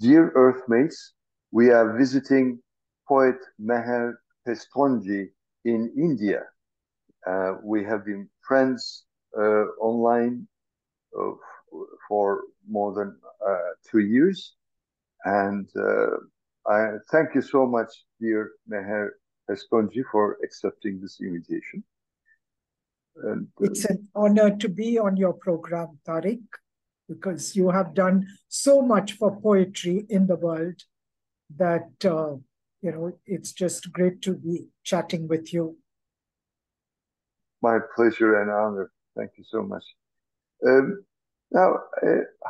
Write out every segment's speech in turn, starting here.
Dear Earthmates, we are visiting poet Meher Pestonji in India. We have been friends online uh, for more than 2 years. And I thank you so much, dear Meher Pestonji, for accepting this invitation. And, it's an honor to be on your program, Tarek, because you have done so much for poetry in the world that, it's just great to be chatting with you. My pleasure and honor. Thank you so much. Now,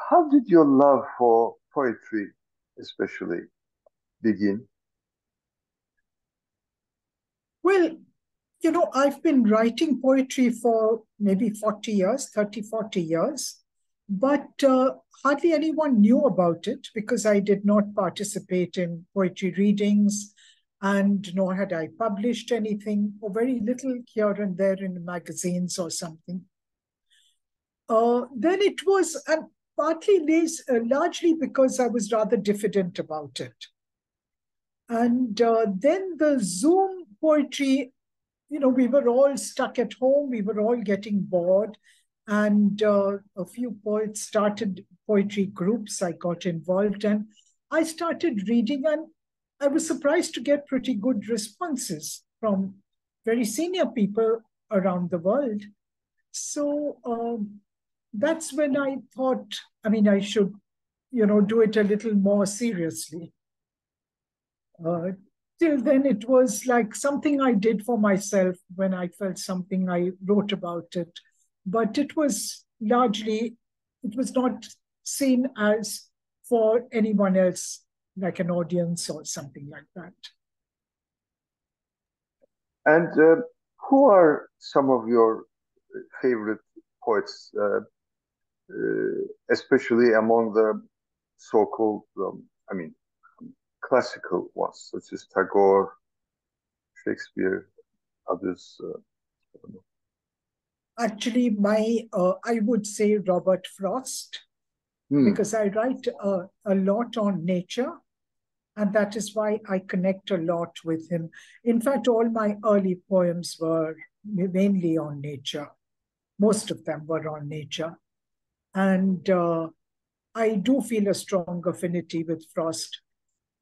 how did your love for poetry especially begin? Well, I've been writing poetry for maybe 40 years, 30, 40 years, but hardly anyone knew about it because I did not participate in poetry readings, and nor had I published anything, or very little here and there in magazines or something. Then it was, and largely because I was rather diffident about it. And then the Zoom poetry, we were all stuck at home, we were all getting bored, and a few poets started poetry groups. I got involved and I started reading, and I was surprised to get pretty good responses from very senior people around the world. So that's when I thought, I should, do it a little more seriously. Till then, it was like something I did for myself. When I felt something, I wrote about it. But it was not seen as for anyone else, like an audience or something like that. And who are some of your favorite poets, especially among the so-called, classical ones, such as Tagore, Shakespeare, others? I don't know. Actually, I would say Robert Frost, because I write a lot on nature, and that is why I connect a lot with him. In fact, all my early poems were mainly on nature. Most of them were on nature. And I do feel a strong affinity with Frost.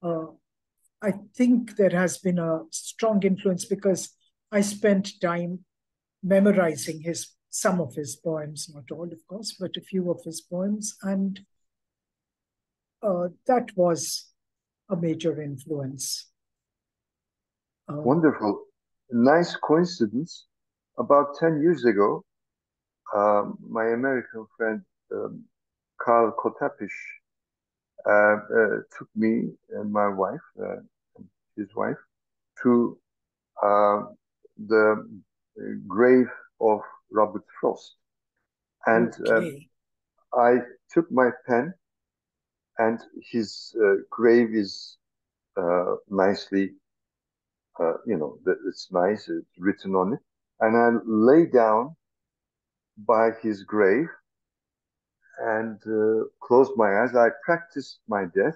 I think there has been a strong influence because I spent time memorizing some of his poems, not all, of course, but a few of his poems. And that was a major influence. Wonderful. Nice coincidence. About 10 years ago, my American friend, Carl Kotapish, took me and my wife, his wife, to the grave of Robert Frost. And I took my pen, and his grave is nicely, it's nice, it's written on it. And I lay down by his grave and closed my eyes. I practiced my death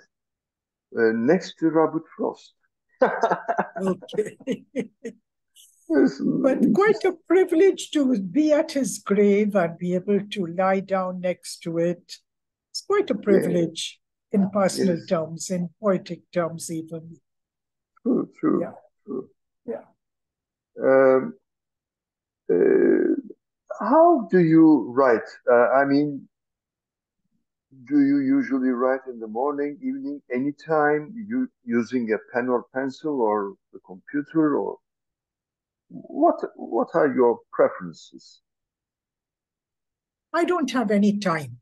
next to Robert Frost. Okay. But quite a privilege to be at his grave and be able to lie down next to it. It's quite a privilege in personal terms, in poetic terms even. True. Yeah. True. Yeah. How do you write? Do you usually write in the morning, evening, anytime, you using a pen or pencil or the computer, or what are your preferences? I don't have any time.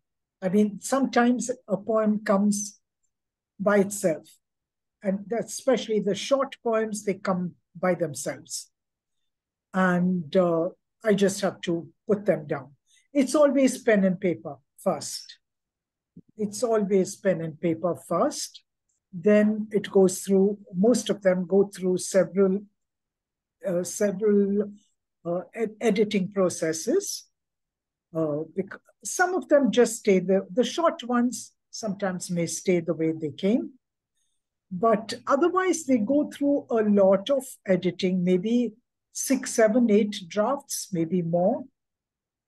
Sometimes a poem comes by itself, and especially the short poems, they come by themselves. And I just have to put them down. It's always pen and paper first. Then it goes through, most of them go through several editing processes. Some of them just stay there. The short ones, sometimes may stay the way they came. But otherwise, they go through a lot of editing, maybe 6, 7, 8 drafts, maybe more.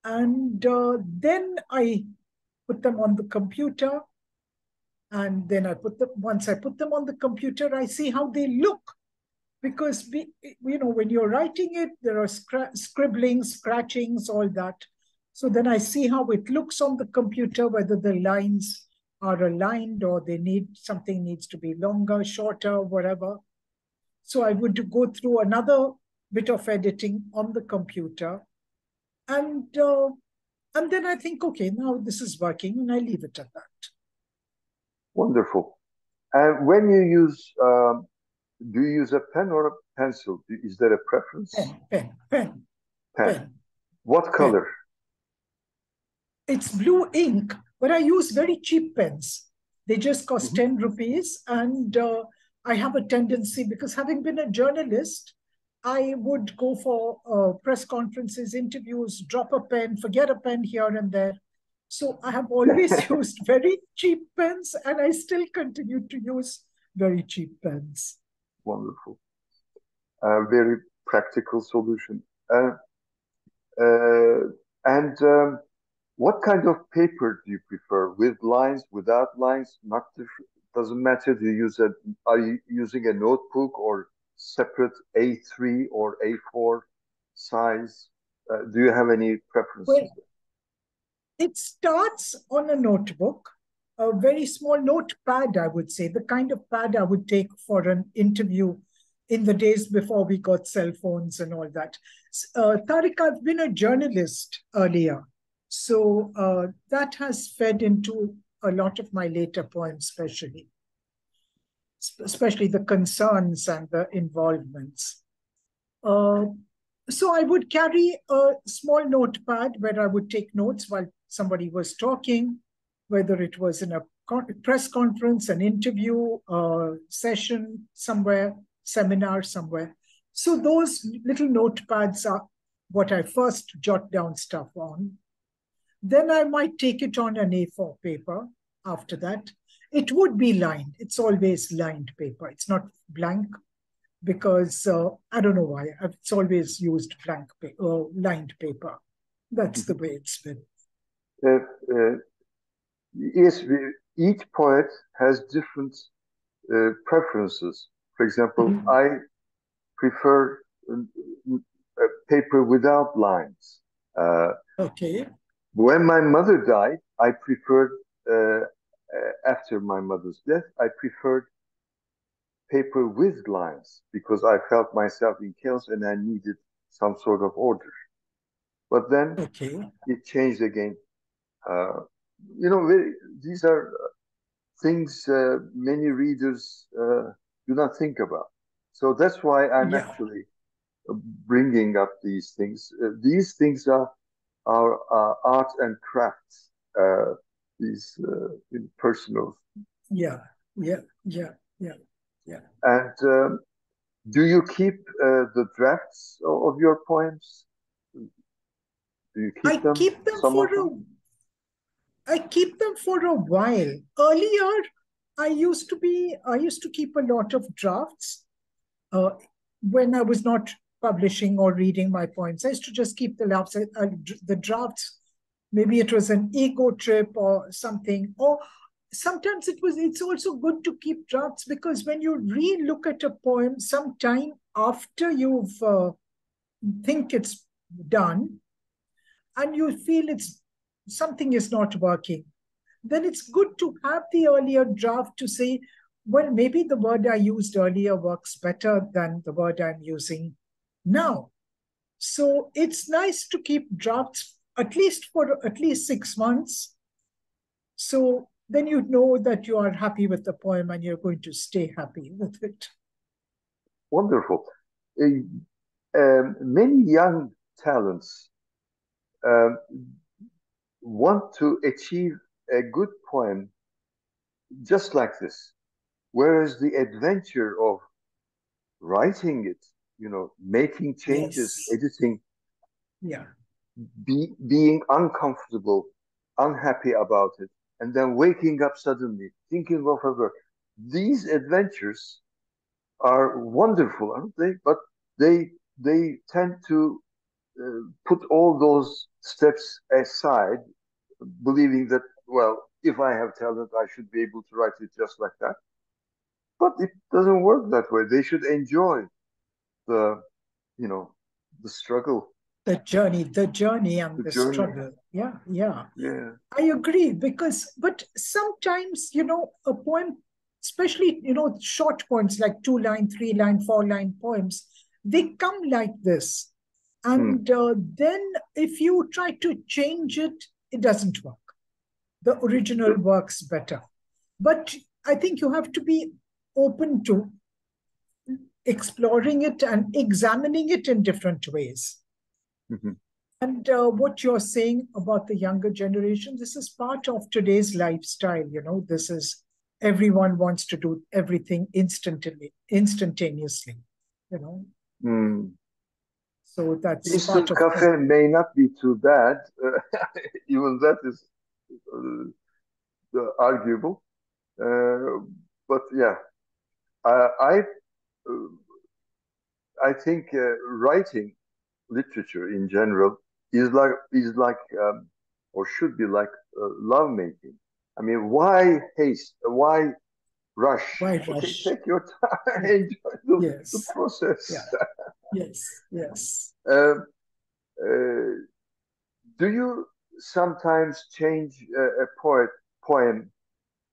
And then I put them on the computer. And then once I put them on the computer, I see how they look. Because, when you're writing it, there are scribblings, scratchings, all that. So then I see how it looks on the computer, whether the lines are aligned or something needs to be longer, shorter, whatever. So I would go through another bit of editing on the computer. And then I think, okay, now this is working, and I leave it at that. Wonderful. And when you use, do you use a pen or a pencil? Is there a preference? Pen. What color? It's blue ink, but I use very cheap pens. They just cost 10 rupees. And I have a tendency, because having been a journalist, I would go for press conferences, interviews, drop a pen, forget a pen here and there. So I have always used very cheap pens, and I still continue to use very cheap pens. Wonderful. Very practical solution. What kind of paper do you prefer? With lines, without lines? Not different. Doesn't matter. Are you using a notebook or separate A3 or A4 size? Do you have any preferences? Well, it starts on a notebook, a very small notepad, I would say, the kind of pad I would take for an interview in the days before we got cell phones and all that. Tarık, I've been a journalist earlier. So that has fed into a lot of my later poems, especially the concerns and the involvements. So I would carry a small notepad where I would take notes while somebody was talking, whether it was in a press conference, an interview, a session somewhere, seminar somewhere. So those little notepads are what I first jot down stuff on. Then I might take it on an A4 paper after that. It would be lined. It's always lined paper. It's not blank, because I don't know why. It's always used lined paper. That's the way it's been. Yes, each poet has different preferences. For example, I prefer paper without lines. Okay. When my mother died, I preferred, after my mother's death, I preferred paper with lines, because I felt myself in chaos and I needed some sort of order. But then it changed again. These are things many readers do not think about. So that's why I'm actually bringing up these things. These things are art and crafts, these personal. Yeah. And do you keep the drafts of your poems? Do you keep them? I keep them for a while. Earlier, I used to keep a lot of drafts when I was not publishing or reading my poems. I used to just keep the drafts. Maybe it was an ego trip or something. Or sometimes it's also good to keep drafts, because when you re-look at a poem sometime after you've think it's done, and you feel something is not working, then it's good to have the earlier draft to say, well, maybe the word I used earlier works better than the word I'm using now. So it's nice to keep drafts at least for 6 months. So then you know that you are happy with the poem and you're going to stay happy with it. Wonderful. Many young talents want to achieve a good poem just like this, whereas the adventure of writing it, making changes, editing, being uncomfortable, unhappy about it, and then waking up suddenly, thinking of a word. These adventures are wonderful, aren't they? But they tend to put all those steps aside, believing that, well, if I have talent, I should be able to write it just like that. But it doesn't work that way. They should enjoy the, you know, the struggle, the journey and the the journey. struggle. Yeah, yeah. Yeah. I agree, but sometimes, a poem, especially, short poems like 2-line, 3-line, 4-line poems, they come like this. And then if you try to change it, it doesn't work. The original works better. But I think you have to be open to exploring it and examining it in different ways. Mm-hmm. And what you're saying about the younger generation, this is part of today's lifestyle. This is, everyone wants to do everything instantaneously. So that's instant part of coffee may not be too bad. Even that is arguable. But yeah, I think writing literature in general is like or should be like love making. I mean, why haste? Why rush? Why Okay, rush? take your time, Yeah. enjoy the Yes. process. Yeah. Yes. Do you sometimes change a poem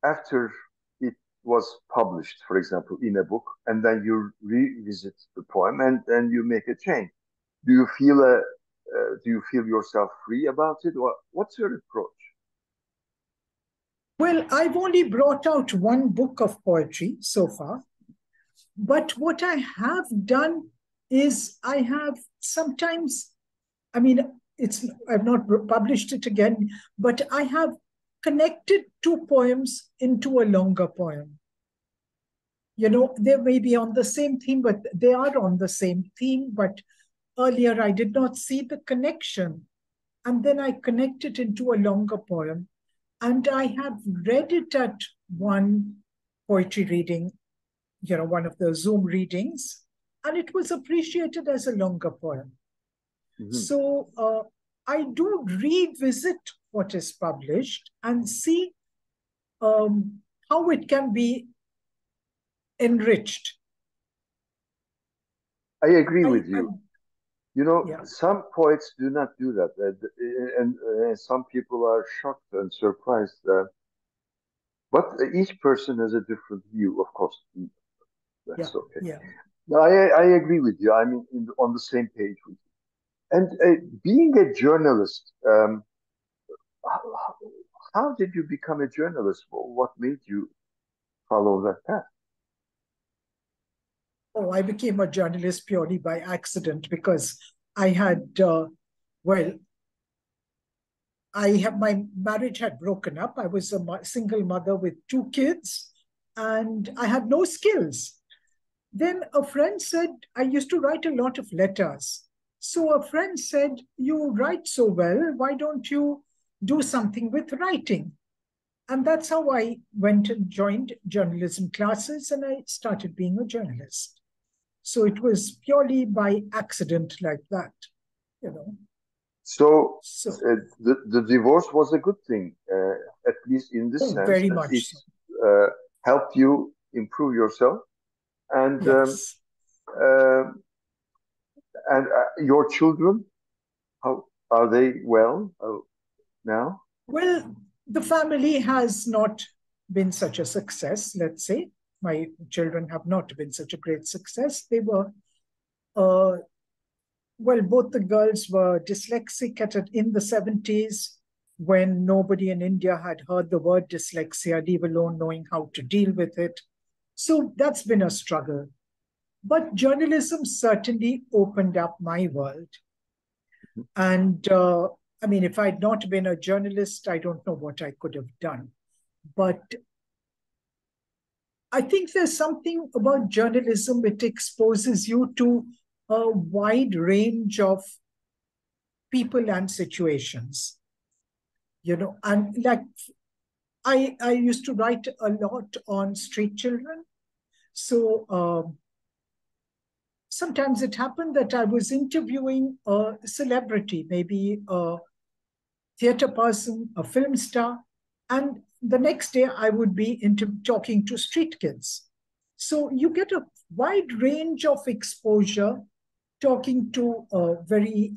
after it was published, for example, in a book, and then you revisit the poem and then you make a change? Do you feel do you feel yourself free about it, or what's your approach? Well, I've only brought out one book of poetry so far, but what I have done is I have sometimes, I've not published it again, but I have connected two poems into a longer poem. They may be on the same theme, but they are on the same theme. But earlier I did not see the connection. And then I connect it into a longer poem. And I have read it at one poetry reading, one of the Zoom readings, and it was appreciated as a longer poem. Mm-hmm. So I do revisit what is published and see how it can be enriched. I agree with you. Some poets do not do that, and some people are shocked and surprised. But each person has a different view, of course. That's okay. Yeah. No, I agree with you. I'm on the same page with you. And being a journalist, how did you become a journalist? What made you follow that path? Oh, I became a journalist purely by accident because I had, my marriage had broken up. I was a single mother with 2 kids and I had no skills. Then a friend said, I used to write a lot of letters. So a friend said, you write so well, why don't you do something with writing? And that's how I went and joined journalism classes and I started being a journalist. So it was purely by accident like that, So the divorce was a good thing, at least in this sense. Very much it so. Helped you improve yourself. And yes. And your children, how are they? Well now? Well, the family has not been such a success, let's say. My children have not been such a great success. They were, both the girls were dyslexic in the 70s when nobody in India had heard the word dyslexia, leave alone knowing how to deal with it. So that's been a struggle. But journalism certainly opened up my world. And if I'd not been a journalist, I don't know what I could have done. But I think there's something about journalism. It exposes you to a wide range of people and situations, and like I used to write a lot on street children. So sometimes it happened that I was interviewing a celebrity, maybe a theater person, a film star, and the next day I would be talking to street kids. So you get a wide range of exposure talking to very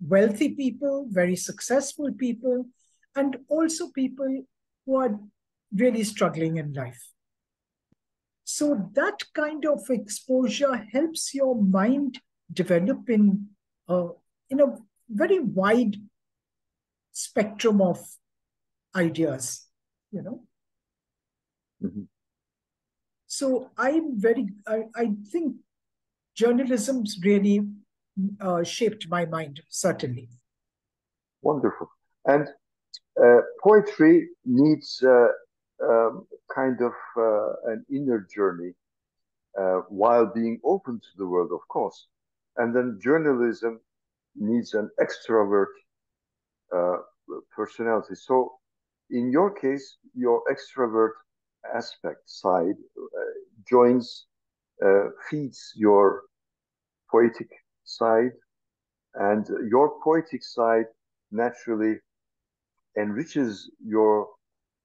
wealthy people, very successful people, and also people who are really struggling in life. So that kind of exposure helps your mind develop in a very wide spectrum of ideas, you know. Mm-hmm. So I think journalism's really shaped my mind, certainly. Wonderful. And poetry needs kind of an inner journey while being open to the world, of course. And then journalism needs an extrovert uh, personality. So, in your case, your extrovert aspect side feeds your poetic side, and your poetic side naturally enriches your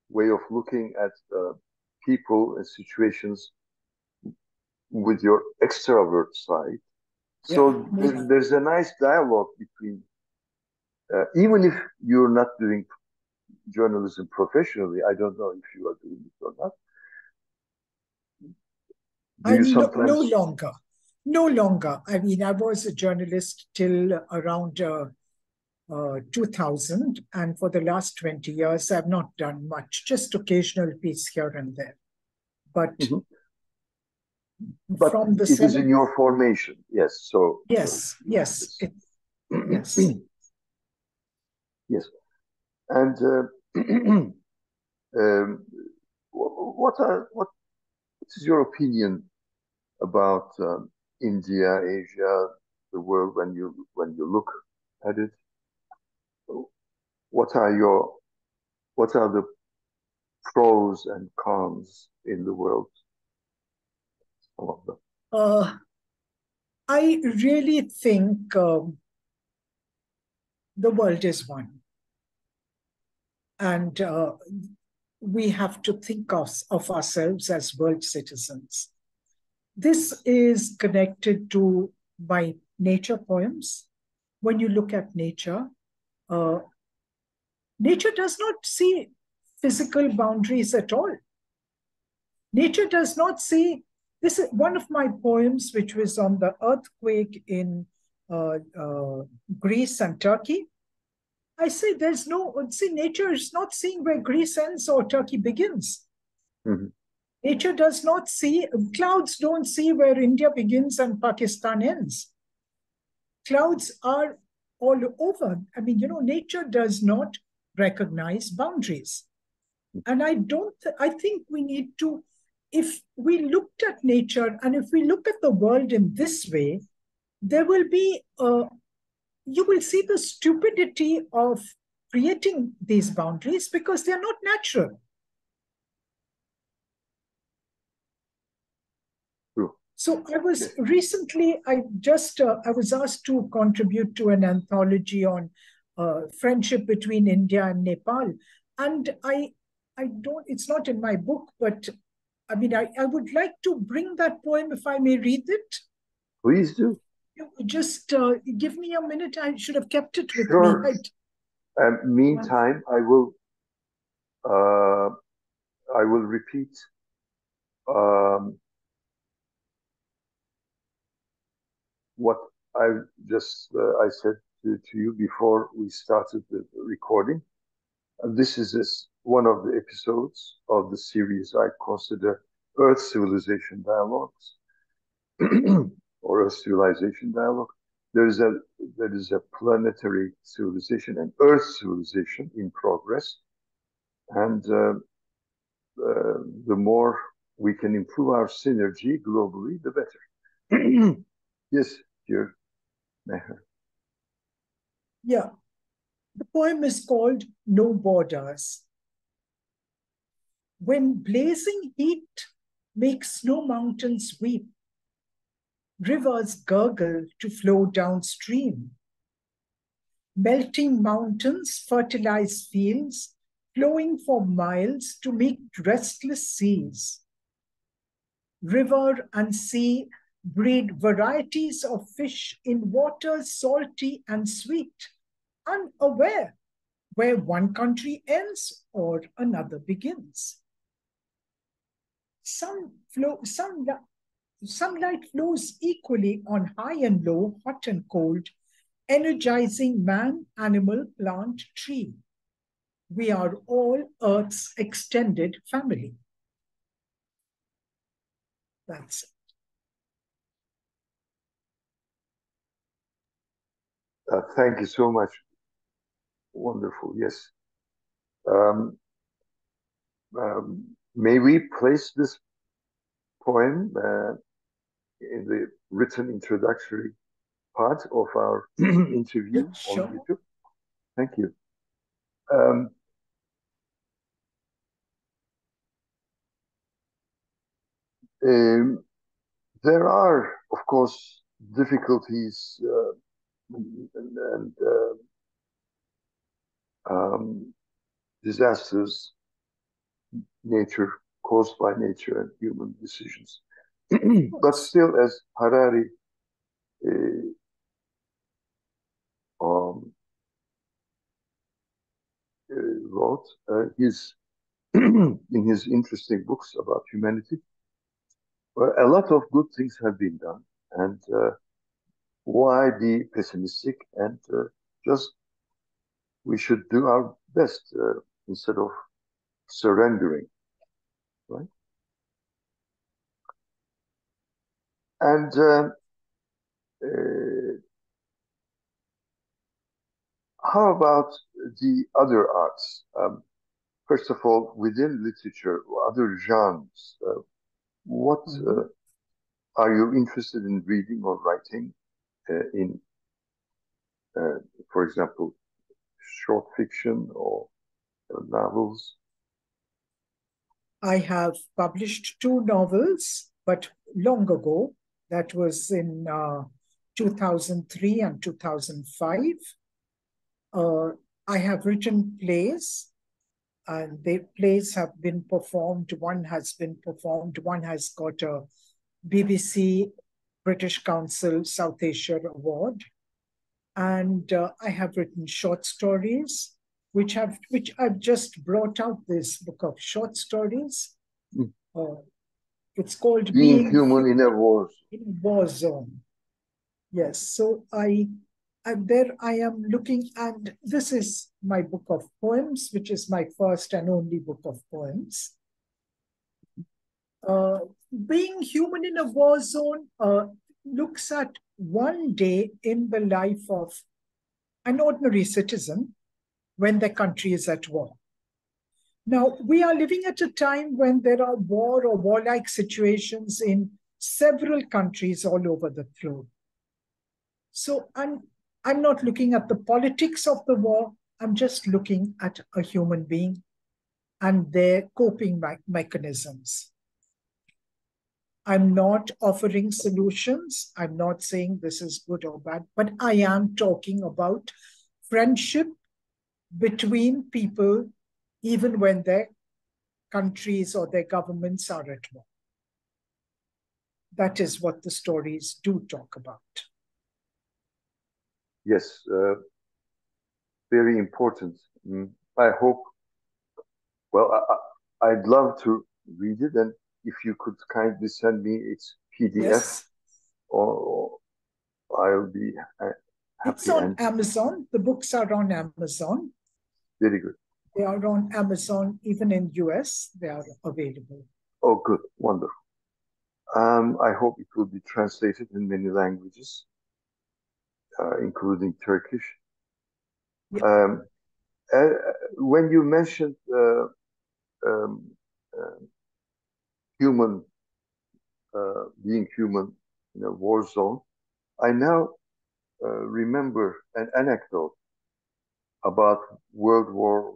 way of looking at people and situations with your extrovert side. So there's a nice dialogue between, even if you're not doing journalism professionally, I don't know if you are doing it or not. Do you sometimes? No longer. I mean, I was a journalist till around 2000, and for the last 20 years, I've not done much, just occasional piece here and there. But But from the it is in your formation, yes. So yes. Yes. Yes. And what is your opinion about India, Asia, the world when you look at it? What are the pros and cons in the world? Some of them. I really think the world is one. And we have to think of ourselves as world citizens. This is connected to my nature poems. When you look at nature, nature does not see physical boundaries at all. Nature does not see, this is one of my poems, which was on the earthquake in Greece and Turkey. I say nature is not seeing where Greece ends or Turkey begins. Mm-hmm. Nature does not see, clouds don't see where India begins and Pakistan ends. Clouds are all over. I mean, nature does not recognize boundaries. And I think we need to, if we looked at nature and if we look at the world in this way, there will be you will see the stupidity of creating these boundaries because they're not natural. True. So I was recently, I was asked to contribute to an anthology on friendship between India and Nepal. And it's not in my book, but I mean, I would like to bring that poem if I may read it. Please do. Just give me a minute. I should have kept it with Sure. me. Meantime, I will repeat what I said to you before we started the recording. This is one of the episodes of the series I consider Earth Civilization Dialogues or Earth Civilization Dialogue. There is a planetary civilization and Earth civilization in progress, and the more we can improve our synergy globally, the better. Yes, dear Meher. Yeah. The poem is called No Borders. When blazing heat makes snow mountains weep, rivers gurgle to flow downstream. Melting mountains fertilize fields, flowing for miles to meet restless seas. River and sea breed varieties of fish in waters salty and sweet, unaware where one country ends or another begins. Sunlight flows equally on high and low, hot and cold, energizing man, animal, plant, tree. We are all Earth's extended family. That's it. Thank you so much. Wonderful, yes. May we place this poem in the written introductory part of our interview Sure. on YouTube? Thank you. There are, of course, difficulties and disasters, caused by nature and human decisions. But still, as Harari wrote in his interesting books about humanity, a lot of good things have been done, and why be pessimistic? And just we should do our best instead of surrendering, right? And how about the other arts? First of all, within literature, other genres, what are you interested in reading or writing for example, short fiction or novels? I have published 2 novels, but long ago. That was in 2003 and 2005. I have written plays, and the plays have been performed. One has been performed. One has got a BBC British Council South Asia Award. And I have written short stories, which I've just brought out this book of short stories. It's called Being Human in a War Zone. Yes, so there I am looking, and this is my book of poems, which is my first and only book of poems. Being Human in a War Zone looks at one day in the life of an ordinary citizen when their country is at war. Now, we are living at a time when there are war or warlike situations in several countries all over the globe. So I'm not looking at the politics of the war. I'm just looking at a human being and their coping mechanisms. I'm not offering solutions. I'm not saying this is good or bad, but I am talking about friendship between people, even when their countries or their governments are at war. That is what the stories do talk about. Yes, very important. I hope, well, I'd love to read it, and if you could kindly send me its PDF, yes. or I'll be happy. It's on Amazon. The books are on Amazon. Very good. They are on Amazon, even in US, they are available. Oh, good, wonderful. I hope it will be translated in many languages, including Turkish. Yeah. When you mentioned being human in a war zone, I now remember an anecdote about World War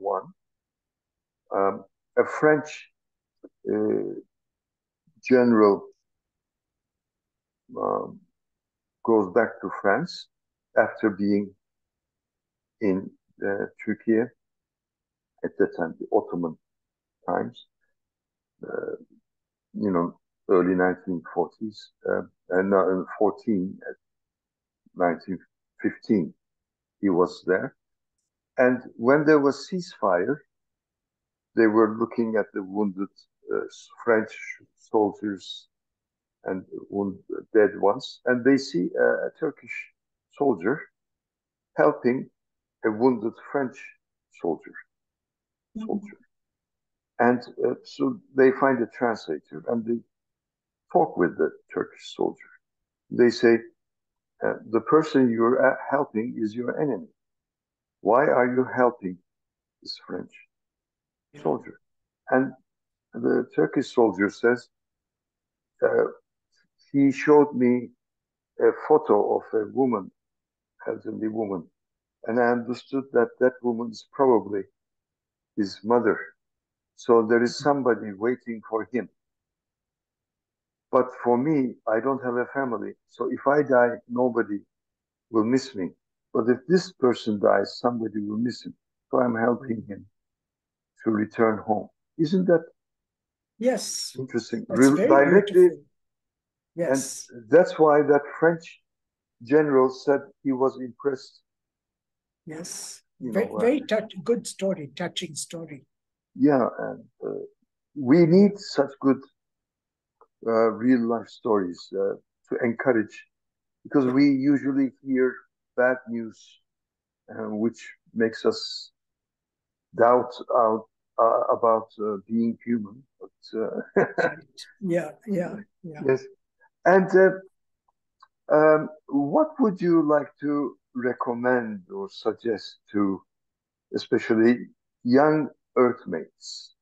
I. A French general goes back to France after being in Turkey at that time, the Ottoman times, early 1940s, and 1915, he was there. And when there was ceasefire, they were looking at the wounded French soldiers and dead ones, and they see a Turkish soldier helping a wounded French soldier. And so they find a translator and they talk with the Turkish soldier. They say, the person you're helping is your enemy. Why are you helping this French soldier? And the Turkish soldier says, he showed me a photo of a woman, elderly woman, and I understood that that woman is probably his mother. So there is somebody waiting for him. But for me, I don't have a family. So if I die, nobody will miss me. But if this person dies, somebody will miss him. So I'm helping him to return home. Isn't that interesting? That's very directly beautiful. Yes. And that's why that French general said he was impressed. Yes. Very good story, touching story. Yeah, and we need such good real life stories to encourage, because we usually hear bad news, which makes us doubt about being human. But, Yes. And what would you like to recommend or suggest to especially young Earthmates?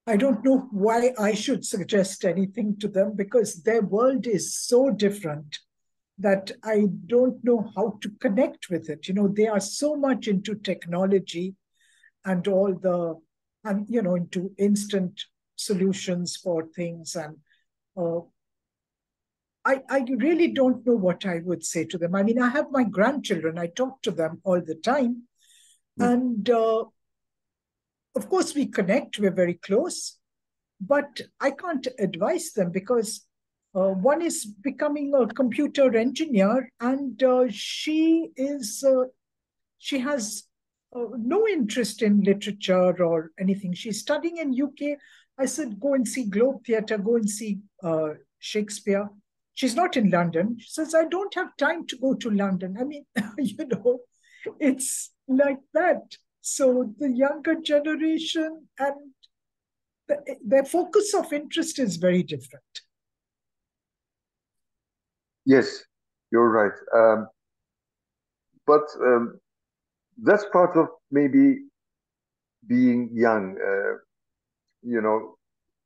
I don't know why I should suggest anything to them, because their world is so different that I don't know how to connect with it. They are so much into technology and into instant solutions for things. And I really don't know what I would say to them. I mean, I have my grandchildren. I talk to them all the time. And of course, we connect. We're very close. But I can't advise them, because one is becoming a computer engineer, and she has no interest in literature or anything. She's studying in UK. I said, go and see Globe Theatre, go and see Shakespeare. She's not in London. She says, I don't have time to go to London. I mean, it's like that. So the younger generation and their focus of interest is very different. Yes, you're right. But that's part of maybe being young,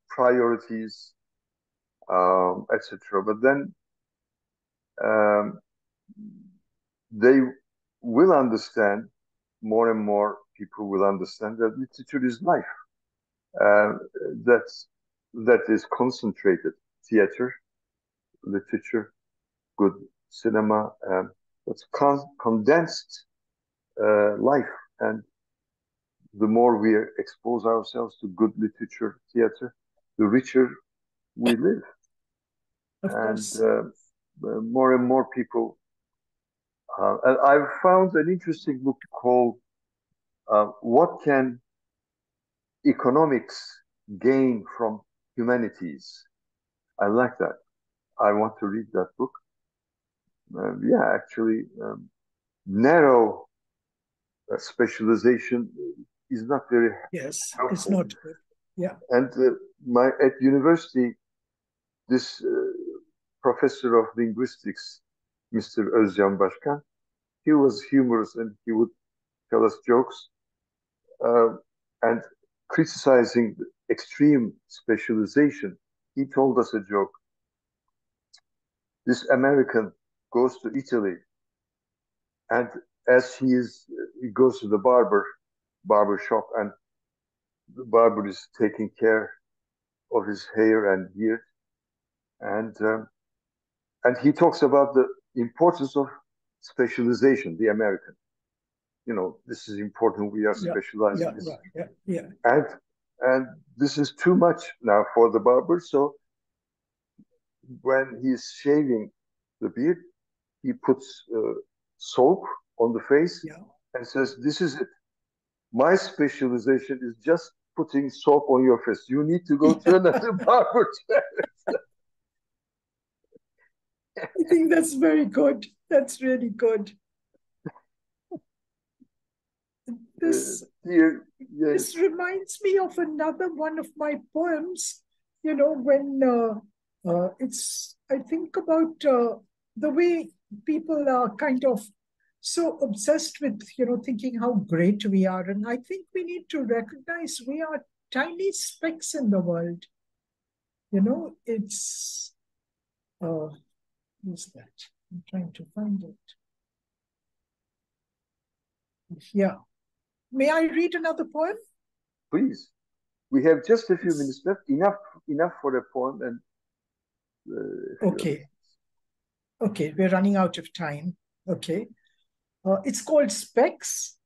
priorities, etc. But then they will understand, more and more people will understand that literature is life. That is concentrated theater, literature, good cinema, that's condensed life. And the more we expose ourselves to good literature, theater, the richer we live. And more and more people. And I've found an interesting book called What Can Economics Gain from Humanities? I like that. I want to read that book. Actually, narrow specialization is not very helpful. It's not good. Yeah. And at university, this professor of linguistics, Mr. Özcan Başkan, he was humorous and he would tell us jokes and criticizing the extreme specialization. He told us a joke. This American goes to Italy, and as he goes to the barber shop, and the barber is taking care of his hair and beard, and he talks about the importance of specialization, the American. This is important. We are specialized in this. And this is too much now for the barber. So when he's shaving the beard, he puts soap on the face and says, "This is it. My specialization is just putting soap on your face. You need to go to another barber." I think that's very good. That's really good. This reminds me of another one of my poems. When I think about the way people are kind of so obsessed with, thinking how great we are. And I think we need to recognize we are tiny specks in the world. It's, who's that? I'm trying to find it. Yeah. May I read another poem? Please. We have just a few minutes left. Enough for a poem. And okay. Okay, we're running out of time. Okay. It's called Specks.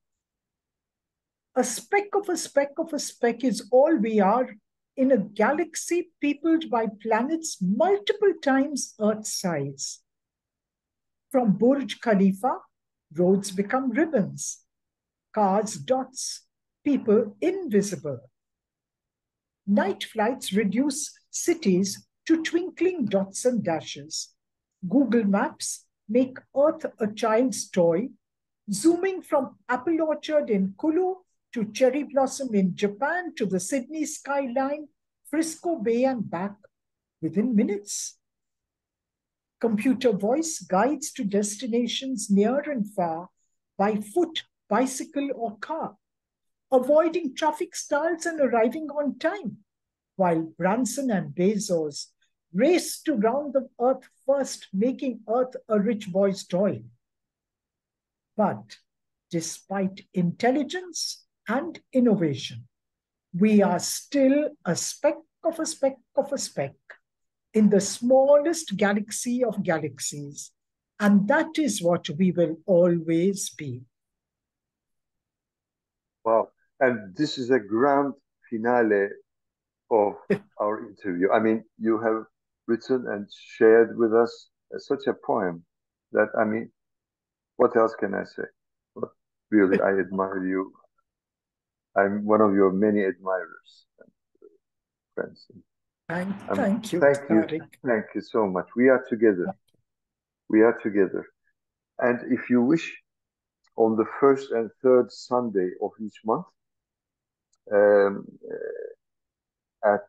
A speck of a speck of a speck is all we are in a galaxy peopled by planets multiple times Earth's size. From Burj Khalifa, roads become ribbons. Cars, dots, people invisible. Night flights reduce cities to twinkling dots and dashes. Google Maps make Earth a child's toy, zooming from apple orchard in Kulu to cherry blossom in Japan to the Sydney skyline, Frisco Bay and back within minutes. Computer voice guides to destinations near and far by foot, bicycle or car, avoiding traffic stalls and arriving on time, while Branson and Bezos race to round the Earth first, making Earth a rich boy's toy. But despite intelligence and innovation, we are still a speck of a speck of a speck in the smallest galaxy of galaxies, and that is what we will always be. Wow. And this is a grand finale of our interview. I mean, you have written and shared with us such a poem that, I mean, what else can I say? But really, I admire you. I'm one of your many admirers and friends. Thank you. Thank you so much. We are together. We are together. And if you wish, on the first and third Sunday of each month, at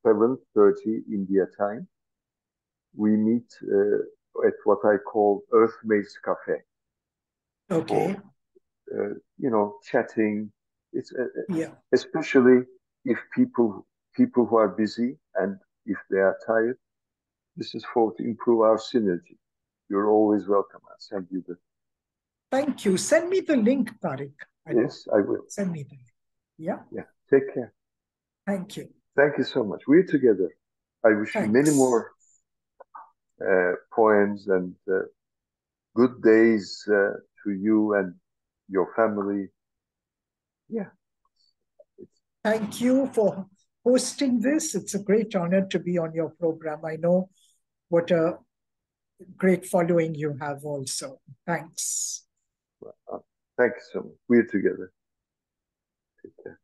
7:30 India time, we meet at what I call Earthmates Cafe. Okay. For, chatting. It's especially if people who are busy and if they are tired. This is to improve our synergy. You're always welcome. I'll send you the. Thank you. Send me the link, Tarek. Yes, I will. Send me the link. Yeah. Yeah. Take care. Thank you. Thank you so much. We're together. I wish you many more poems and good days to you and your family. Yeah. Thank you for hosting this. It's a great honor to be on your program. I know what a great following you have also. Thanks. Thank you so much. We're together. Take care.